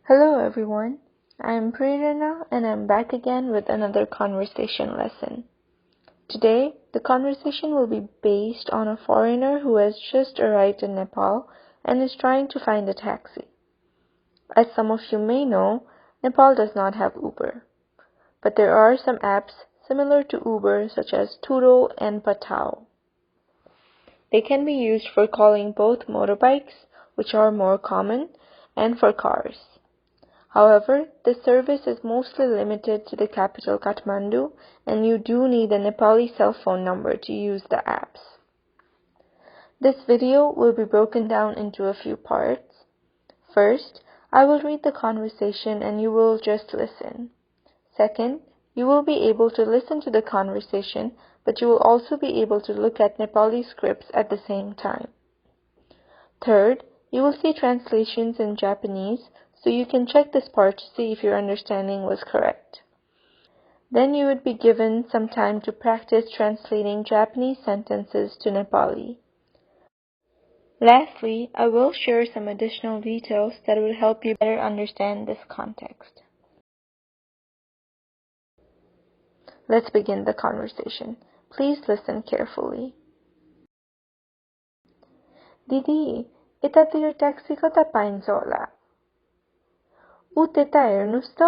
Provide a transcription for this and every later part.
Hello everyone, I am Prerana and I am back again with another conversation lesson. Today, the conversation will be based on a foreigner who has just arrived in Nepal and is trying to find a taxi. As some of you may know, Nepal does not have Uber, but there are some apps similar to Uber such as Turo and Patao. They can be used for calling both motorbikes, which are more common, and for cars. However, this service is mostly limited to the capital Kathmandu, and you do need a Nepali cell phone number to use the apps. This video will be broken down into a few parts. First, I will read the conversation and you will just listen. Second, you will be able to listen to the conversation, but you will also be able to look at Nepali scripts at the same time. Third, you will see translations in Japanese, so you can check this part to see if your understanding was correct. Then you would be given some time to practice translating Japanese sentences to Nepali. Lastly, I will share some additional details that will help you better understand this context. Let's begin the conversation. Please listen carefully. Didi, यतातिर taxi कता पाइन्छ होला? उ त्यता हेर्नुस् त।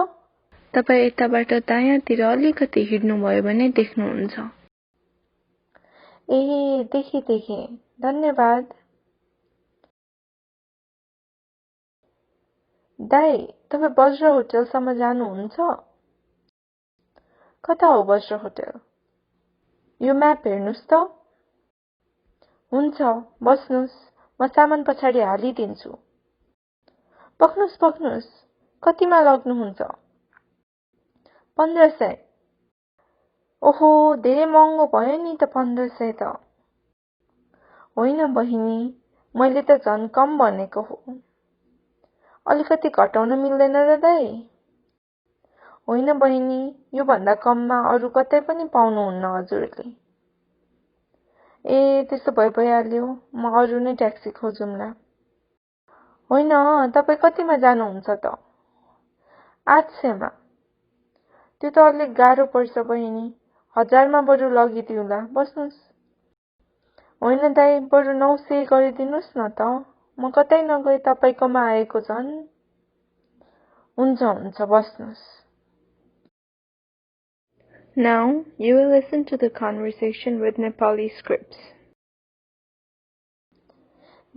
तपाई यताबाट दायाँतिर अलिकति हिड्नुभयो भने देख्नुहुन्छ। ए, देखे। धन्यवाद। दाइ, तपाई वज्र होटलसम्म जानुहुन्छ? कता हो वज्र होटल? यो म्याप हेर्नुस् त। हुन्छ, बस्नुस्, म सामान पछाडि हालिदिन्छु। पक्नुस्, कतिमा लग्नुहुन्छ? 1500। ओहो, धेरै महँगो भयो नि त 1500 त। होइन बहिनी, मैले त झन् कम भनेको हो। अलिकति घटाउन मिल्दैन र दाइ? होइन बहिनी, यो भन्दा कममा अरु कतै पनि पाउनुहुन्न हजुरले। ए, त्यसो भइहाल्यो, म अरु नै ट्याक्सी खोजौँला। होइन, तपाई कतिमा जानुहुन्छ त? 800 मा। त्यो त अलिक गाह्रो पर्छ बहिनी, 1000 मा बरु लगिदिउँला, बस्नुस्। होइन दाइ, बरु 900 गरिदिनुस् न त, म कतै नगई तपाईकोमा आएको झन्। हुन्छ, बस्नुस्। Now, you will listen to the conversation with Nepali scripts.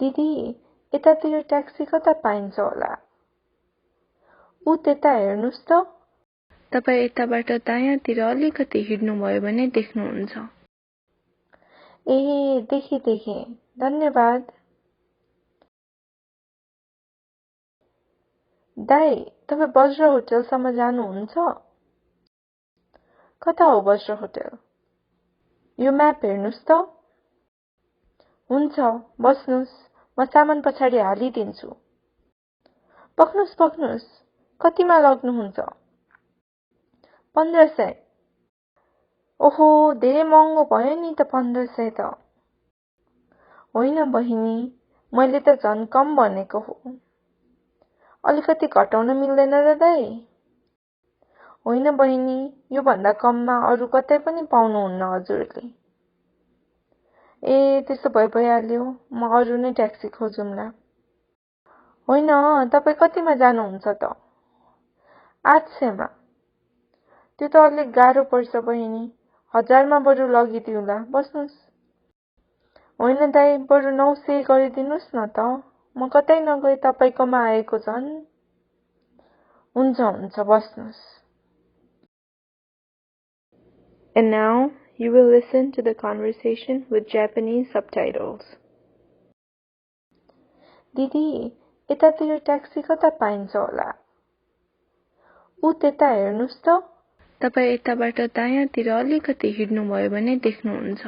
Didi, यतातिर ट्याक्सी कता पाइन्छ होला? उ त्यता हेर्नुस् त। तपाई यताबाट दायाँतिर अलिकति हिड्नुभयो भने देख्नुहुन्छ। ए, देखे। धन्यवाद। दाइ, तपाई वज्र होटलसम्म जानुहुन्छ? कता हो वज्र होटल? यो म्याप हेर्नुस् त। हुन्छ, बस्नुस्, म सामान पछाडि हालिदिन्छु। पक्नुस्, कतिमा लग्नुहुन्छ? 1500। ओहो, धेरै महँगो भयो नि त 1500 त। होइन बहिनी, मैले त झन् कम भनेको हो। अलिकति घटाउन मिल्दैन र दाइ? होइन बहिनी, यो भन्दा कममा अरु कतै पनि पाउनुहुन्न हजुरले। ए, त्यसो भइहाल्यो, म अरु नै ट्याक्सी खोजौँला। होइन, तपाई कतिमा जानुहुन्छ त? 800 मा। त्यो त अलिक गाह्रो पर्छ बहिनी, 1000 मा बरु लगिदिउँला, बस्नुस्। होइन दाइ, बरु 900 गरिदिनुस् न त, म कतै नगई तपाईकोमा आएको झन्। हुन्छ, बस्नुस्। And now, you will listen to the conversation with Japanese subtitles. Didi, यतातिर ट्याक्सी कता पाइन्छ होला? उ त्यता हेर्नुस् त। तपाई यताबाट दायाँतिर अलिकति हिड्नुभयो भने देख्नुहुन्छ।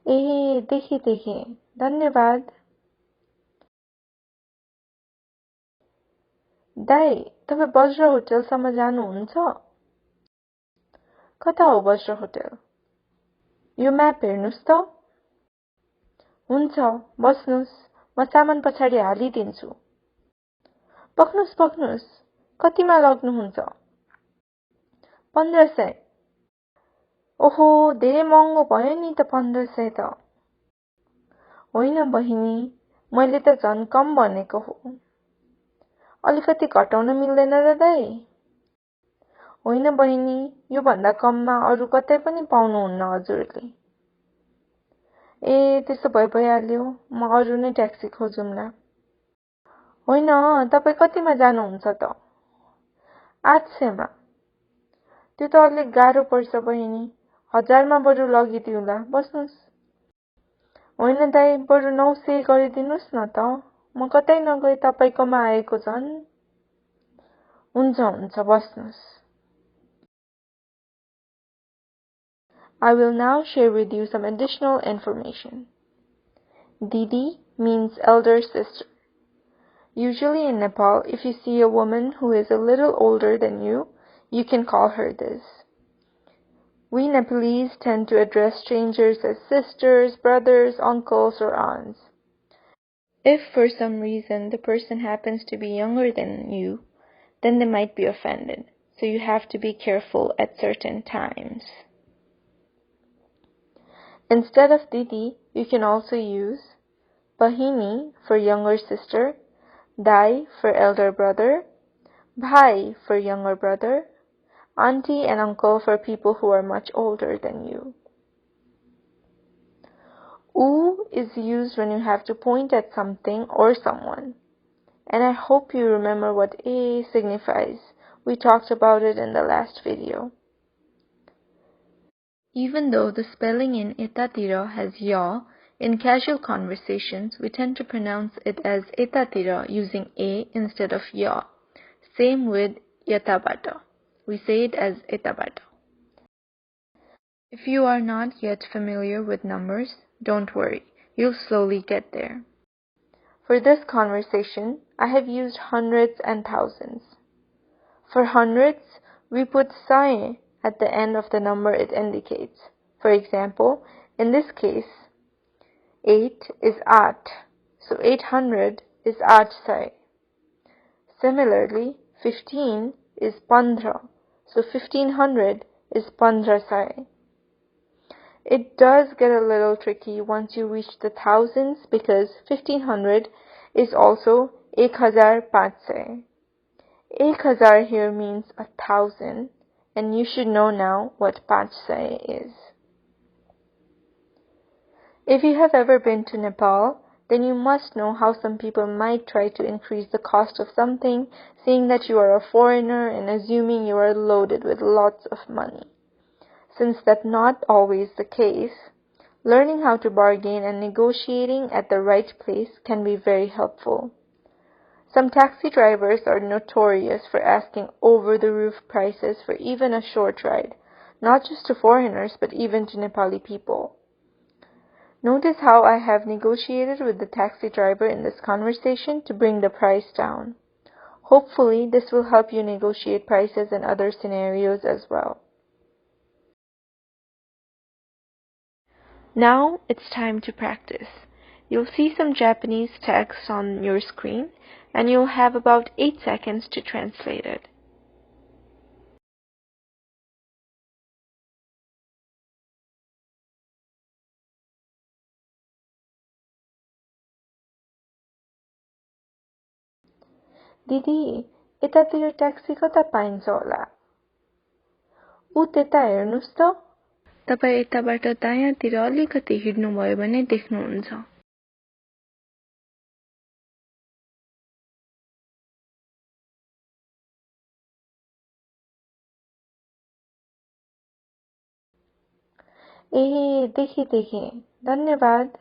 ए, देखे। धन्यवाद। दाइ, तपाई वज्र होटलसम्म जानुहुन्छ? कता हो वज्र होटल? यो म्याप हेर्नुस् त। हुन्छ, बस्नुस्, म सामान पछाडि हालिदिन्छु। पक्नुस् कतिमा लग्नुहुन्छ 1500 ओहो धेरै महँगो भयो नि त 1500 त होइन बहिनी मैले त झन् कम भनेको हो अलिकति घटाउन मिल्दैन र दाइ होइन बहिनी यो भन्दा कममा अरु कतै पनि पाउनुहुन्न हजुरले ए त्यसो भइहाल्यो म अरु नै ट्याक्सी खोजौँला होइन तपाई कतिमा जानुहुन्छ त 800 मा त्यो त अलिक गाह्रो पर्छ बहिनी 1000 मा बरु लगिदिउँला बस्नुस् होइन दाइ बरु 900 गरिदिनुस् न त म कतै नगई तपाईकोमा आएको झन् हुन्छ बस्नुस् I will now share with you some additional information. Didi means elder sister. Usually in Nepal, if you see a woman who is a little older than you can call her this. We Nepalese tend to address strangers as sisters, brothers, uncles, or aunts. If for some reason the person happens to be younger than you, then they might be offended, so you have to be careful at certain times. Instead of Didi, you can also use Bahini for younger sister, Dai for elder brother, Bhai for younger brother, auntie and uncle for people who are much older than you. U is used when you have to point at something or someone. And I hope you remember what A signifies. We talked about it in the last video. Even though the spelling in etatira has ya, in casual conversations we tend to pronounce it as etatira using A instead of ya. Same with yatabata. We say it as etabata. If you are not yet familiar with numbers, don't worry. You'll slowly get there. For this conversation, I have used hundreds and thousands. For hundreds, we put sae at the end of the number it indicates. For example, in this case, 8 is 8, so 800 is 8 sae. Similarly, 15 is 15, so 1500 is 15 sae. It does get a little tricky once you reach the thousands because 1500 is also 1500. 1000 here means 1000, and you should know now what 500 is. If you have ever been to Nepal, then you must know how some people might try to increase the cost of something, saying that you are a foreigner and assuming you are loaded with lots of money. Since that's not always the case, learning how to bargain and negotiating at the right place can be very helpful. Some taxi drivers are notorious for asking over-the-roof prices for even a short ride, not just to foreigners but even to Nepali people. Notice how I have negotiated with the taxi driver in this conversation to bring the price down. Hopefully, this will help you negotiate prices in other scenarios as well. Now it's time to practice. You'll see some Japanese text on your screen, and you'll have about 8 seconds to translate it. दिदी, यतातिर taxi कता पाइन्छ होला? उ त्यता हेर्नुस् त। तपाई यताबाट दायाँतिर अलिकति हिड्नुभयो भने देख्नुहुन्छ। ए देखे धन्यवाद।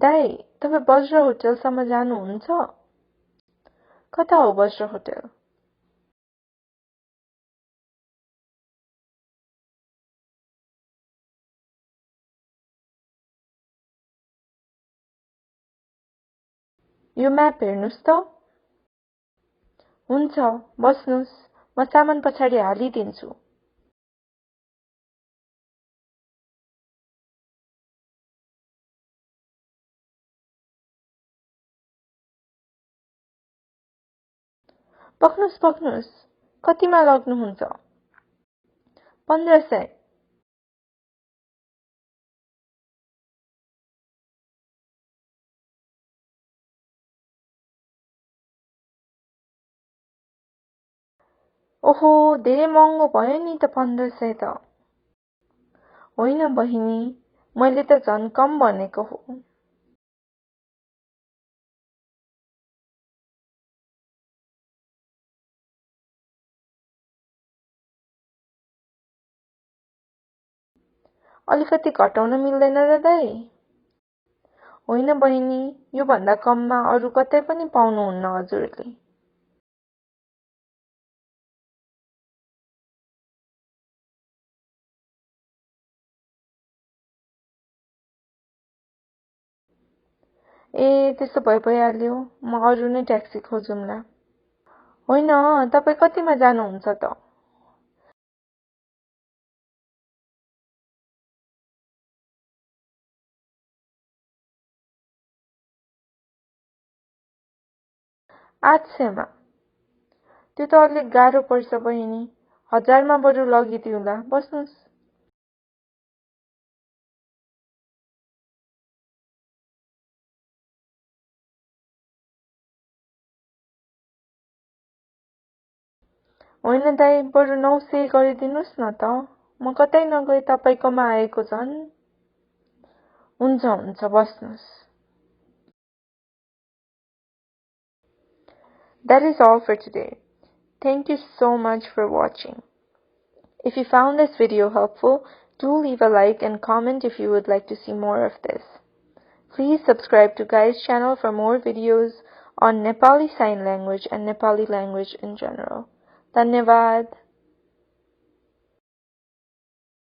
दाइ, तपाई वज्र होटलसम्म जानुहुन्छ? कता हो वज्र होटल? यो म्याप हेर्नुस् त। हुन्छ, बस्नुस्, म सामान पछाडि हालिदिन्छु। पक्नुस्, कतिमा लग्नुहुन्छ? 1500। ओहो, धेरै महँगो भयो नि त 1500 त। होइन बहिनी, मैले त झन् कम भनेको हो। अलिकति घटाउन मिल्दैन र दाइ? होइन बहिनी, यो भन्दा कममा अरु कतै पनि पाउनुहुन्न हजुरले। ए, त्यसो भइहाल्यो, म अरु नै ट्याक्सी खोजौँला। होइन, तपाई कतिमा जानुहुन्छ त? आच्छेमा। त्यो त अलिक गाह्रो पर्छ बहिनी, 1000 मा बरु लगिदिउँला, बस्नुस्। होइन दाइ, बरु 900 गरिदिनुस् न त, म कतै नगई तपाईकोमा आएको झन्। हुन्छ, बस्नुस्। That is all for today. Thank you so much for watching. If you found this video helpful, do leave a like and comment if you would like to see more of this. Please subscribe to Gai's channel for more videos on Nepali Sign Language and Nepali language in general. Dhanyavad.